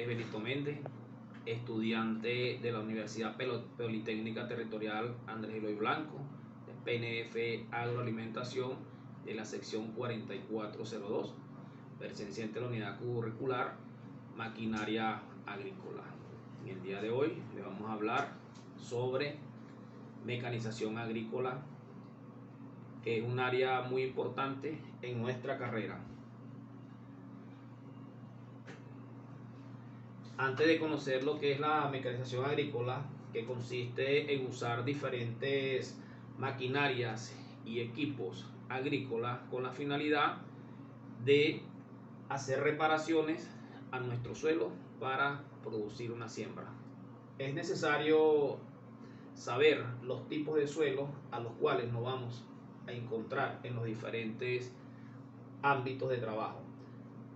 es Benito Méndez, estudiante de la Universidad Politécnica Territorial Andrés Eloy Blanco, de PNF Agroalimentación, de la sección 4402, perteneciente a la unidad curricular Maquinaria Agrícola. En el día de hoy le vamos a hablar sobre mecanización agrícola, que es un área muy importante en nuestra carrera. Antes de conocer lo que es la mecanización agrícola, que consiste en usar diferentes maquinarias y equipos agrícolas con la finalidad de hacer reparaciones a nuestro suelo para producir una siembra, es necesario saber los tipos de suelo a los cuales nos vamos a encontrar en los diferentes ámbitos de trabajo,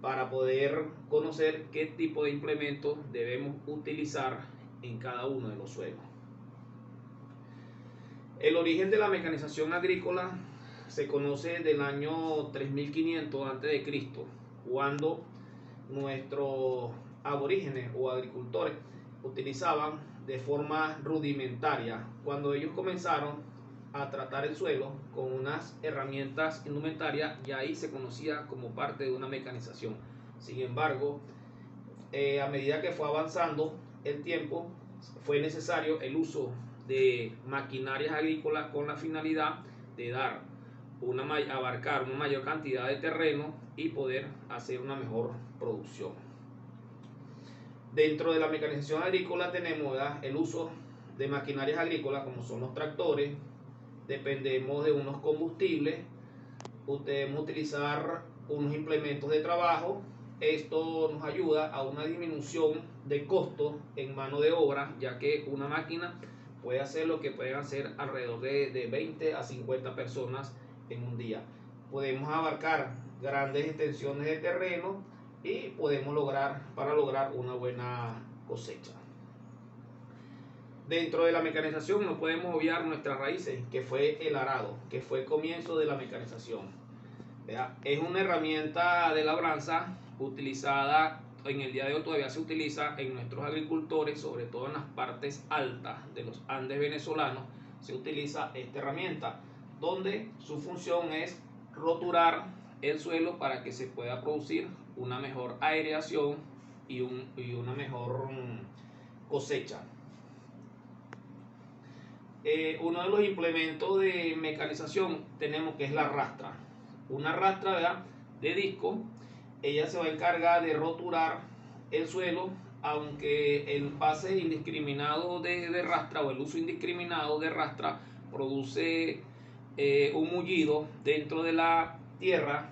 para poder conocer qué tipo de implementos debemos utilizar en cada uno de los suelos. El origen de la mecanización agrícola se conoce del año 3500 a.C., cuando nuestros aborígenes o agricultores utilizaban de forma rudimentaria, cuando ellos comenzaron a tratar el suelo con unas herramientas indumentarias, y ahí se conocía como parte de una mecanización. Sin embargo, a medida que fue avanzando el tiempo, fue necesario el uso de maquinarias agrícolas con la finalidad de abarcar una mayor cantidad de terreno y poder hacer una mejor producción. Dentro de la mecanización agrícola tenemos el uso de maquinarias agrícolas como son los tractores. Dependemos de unos combustibles, debemos utilizar unos implementos de trabajo. Esto nos ayuda a una disminución de costos en mano de obra, ya que una máquina puede hacer lo que pueden hacer alrededor de 20 a 50 personas en un día. Podemos abarcar grandes extensiones de terreno y podemos lograr una buena cosecha. Dentro de la mecanización no podemos obviar nuestras raíces, que fue el arado, que fue el comienzo de la mecanización. Es una herramienta de labranza utilizada en el día de hoy, todavía se utiliza en nuestros agricultores, sobre todo en las partes altas de los Andes venezolanos. Se utiliza esta herramienta, donde su función es roturar el suelo para que se pueda producir una mejor aireación y una mejor cosecha. Uno de los implementos de mecanización tenemos que es la rastra. Una rastra, ¿verdad?, de disco. Ella se va a encargar de roturar el suelo, aunque el pase indiscriminado de rastra o el uso indiscriminado de rastra produce un mullido dentro de la tierra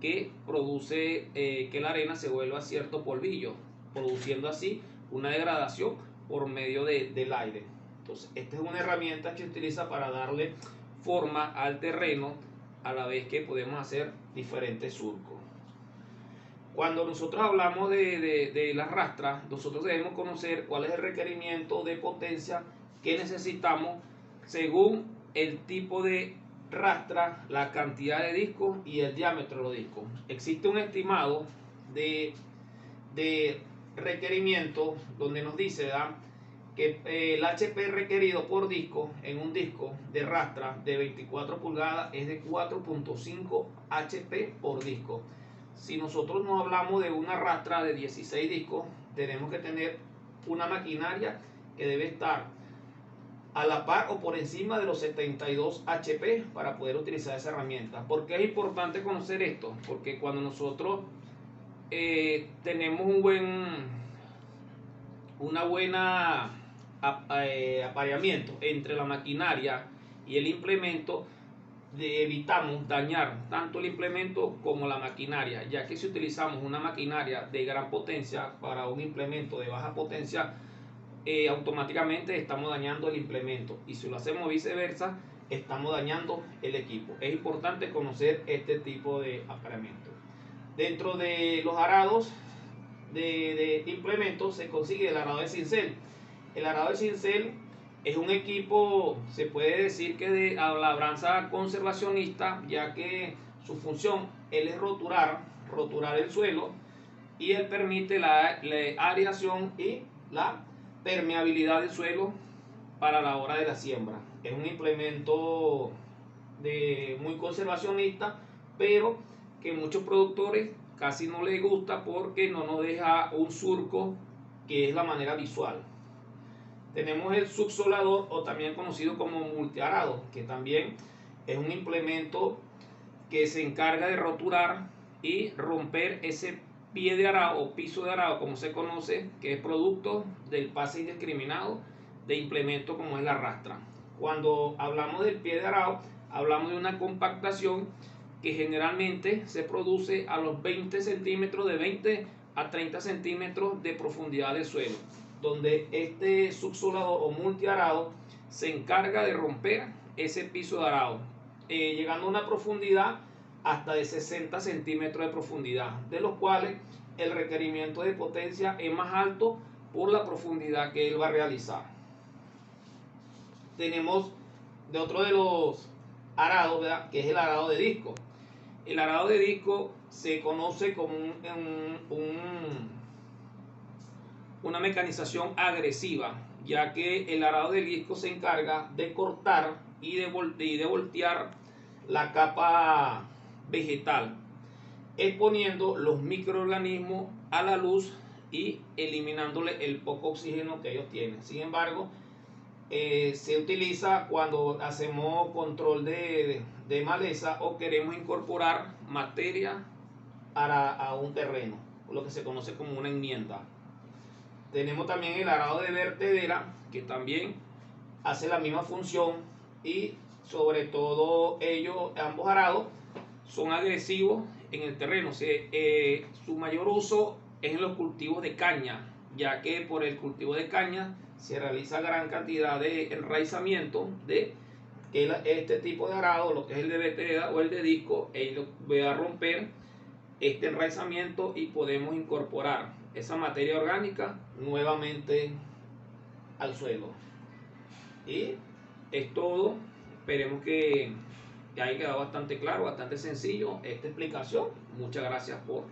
que produce que la arena se vuelva cierto polvillo, produciendo así una degradación por medio del aire. Entonces, esta es una herramienta que se utiliza para darle forma al terreno, a la vez que podemos hacer diferentes surcos. Cuando nosotros hablamos de las rastras, nosotros debemos conocer cuál es el requerimiento de potencia que necesitamos según el tipo de rastra, la cantidad de discos y el diámetro de los discos. Existe un estimado de requerimiento donde nos dice, ¿verdad?, que el HP requerido por disco en un disco de rastra de 24 pulgadas es de 4.5 HP por disco. Si nosotros no hablamos de una rastra de 16 discos, tenemos que tener una maquinaria que debe estar a la par o por encima de los 72 HP para poder utilizar esa herramienta. ¿Por qué es importante conocer esto? Porque cuando nosotros tenemos una buena apareamiento entre la maquinaria y el implemento, evitamos dañar tanto el implemento como la maquinaria, ya que si utilizamos una maquinaria de gran potencia para un implemento de baja potencia, automáticamente estamos dañando el implemento, y si lo hacemos viceversa, estamos dañando el equipo. Es importante conocer este tipo de apareamiento. Dentro de los arados de implementos se consigue el arado de cincel. El arado de cincel es un equipo, se puede decir que de labranza conservacionista, ya que su función es roturar el suelo y él permite la aireación y la permeabilidad del suelo para la hora de la siembra. Es un implemento muy conservacionista, pero que muchos productores casi no les gusta porque no nos deja un surco, que es la manera visual. Tenemos el subsolador, o también conocido como multiarado, que también es un implemento que se encarga de roturar y romper ese pie de arado o piso de arado, como se conoce, que es producto del pase indiscriminado de implementos como es la rastra. Cuando hablamos del pie de arado, hablamos de una compactación que generalmente se produce a los 20 centímetros, de 20 a 30 centímetros de profundidad del suelo, donde este subsolador o multiarado se encarga de romper ese piso de arado, llegando a una profundidad hasta de 60 centímetros de profundidad, de los cuales el requerimiento de potencia es más alto por la profundidad que él va a realizar. Tenemos de otro de los arados, ¿verdad?, que es el arado de disco. El arado de disco se conoce como una mecanización agresiva, ya que el arado de disco se encarga de cortar y de voltear la capa vegetal, exponiendo los microorganismos a la luz y eliminándole el poco oxígeno que ellos tienen. Sin embargo, se utiliza cuando hacemos control de maleza o queremos incorporar materia a un terreno, lo que se conoce como una enmienda. Tenemos también el arado de vertedera, que también hace la misma función, y sobre todo ambos arados son agresivos en el terreno. Su mayor uso es en los cultivos de caña, ya que por el cultivo de caña se realiza gran cantidad de enraizamiento de este tipo de arado, lo que es el de vertedera o el de disco. Ellos va a romper este enraizamiento y podemos incorporar esa materia orgánica nuevamente al suelo. Y es todo. Esperemos que haya quedado bastante claro, bastante sencillo esta explicación. Muchas gracias por